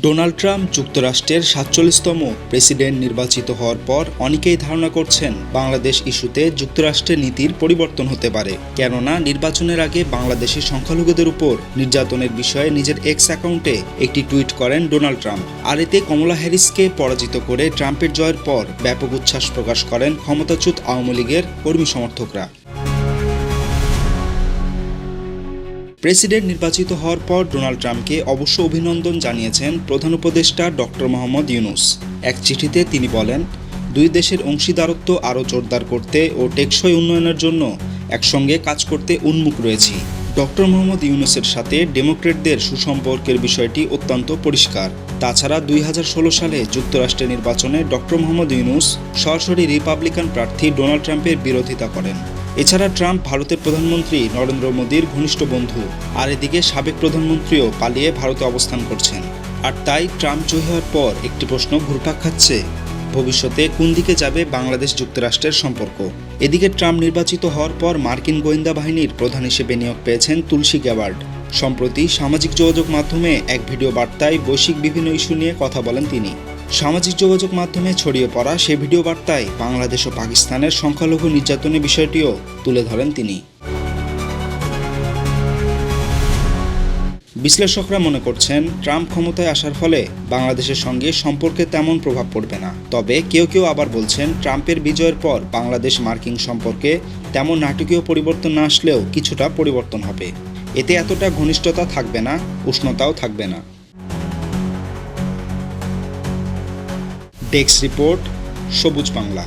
Donald Trump যুক্তরাষ্ট্রের ৪৭তম president নির্বাচিত হওয়ার পর অনেকেই ধারণা করছেন বাংলাদেশ ইস্যুতে যুক্তরাষ্ট্রের নীতির পরিবর্তন হতে পারে। কেননা নির্বাচনের আগে বাংলাদেশের সংখ্যালঘুদের উপর নির্যাতনের বিষয়ে নিজের এক্স অ্যাকাউন্টে একটি টুইট করেন ডোনাল্ড ট্রাম্প। আর এতে কমলা হ্যারিসকে পরাজিত করে ট্রাম্পের জয়ের পর ব্যাপক উচ্ছ্বাস প্রকাশ করেন ক্ষমতাচ্যুত আওয়ামী লীগের কর্মী সমর্থকরা। প্রেসিডেন্ট নির্বাচিত হওয়ার পর ডোনাল্ড ট্রাম্পকে অবশ্য অভিনন্দন জানিয়েছেন প্রধান উপদেষ্টা ডক্টর মোহাম্মদ ইউনূস। এক চিঠিতে তিনি বলেন, দুই দেশের অংশীদারত্ব আরও জোরদার করতে ও টেকসই উন্নয়নের জন্য একসঙ্গে কাজ করতে উন্মুখ রয়েছি। ডক্টর মোহাম্মদ ইউনূসের সাথে ডেমোক্র্যাটদের সুসম্পর্কের বিষয়টি অত্যন্ত পরিষ্কার। তাছাড়া ২০১৬ সালে যুক্তরাষ্ট্রের নির্বাচনে ডক্টর মোহাম্মদ ইউনূস সরাসরি রিপাবলিকান প্রার্থী ডোনাল্ড ট্রাম্পের বিরোধিতা করেন। এছাড়া ট্রাম্প ভারতের প্রধানমন্ত্রী নরেন্দ্র মোদীর ঘনিষ্ঠ বন্ধু, আর এদিকে সাবেক প্রধানমন্ত্রীও পালিয়ে ভারতে অবস্থান করছেন। আর তাই ট্রাম্প জয়ী হওয়ার পর একটি প্রশ্ন ঘুরপাক খাচ্ছে, ভবিষ্যতে কোন দিকে যাবে বাংলাদেশ যুক্তরাষ্ট্রের সম্পর্ক। এদিকে ট্রাম্প নির্বাচিত হওয়ার পর মার্কিন গোয়েন্দা বাহিনীর প্রধান হিসেবে নিয়োগ পেয়েছেন তুলসী গ্যাবার্ড। সম্প্রতি সামাজিক যোগাযোগ মাধ্যমে এক ভিডিও বার্তায় বৈশ্বিক বিভিন্ন ইস্যু নিয়ে কথা বলেন তিনি। সামাজিক যোগাযোগ মাধ্যমে ছড়িয়ে পড়া সে ভিডিও বার্তায় বাংলাদেশ ও পাকিস্তানের সংখ্যালঘু নির্যাতনের বিষয়টিও তুলে ধরেন তিনি। বিশ্লেষকরা মনে করছেন, ট্রাম্প ক্ষমতায় আসার ফলে বাংলাদেশের সঙ্গে সম্পর্কে তেমন প্রভাব পড়বে না। তবে কেউ কেউ আবার বলছেন, ট্রাম্পের বিজয়ের পর বাংলাদেশ মার্কিন সম্পর্কে তেমন নাটকীয় পরিবর্তন না আসলেও কিছুটা পরিবর্তন হবে। এতে এতটা ঘনিষ্ঠতা থাকবে না, উষ্ণতাও থাকবে না। ডেস্ক রিপোর্ট, সবুজ বাংলা।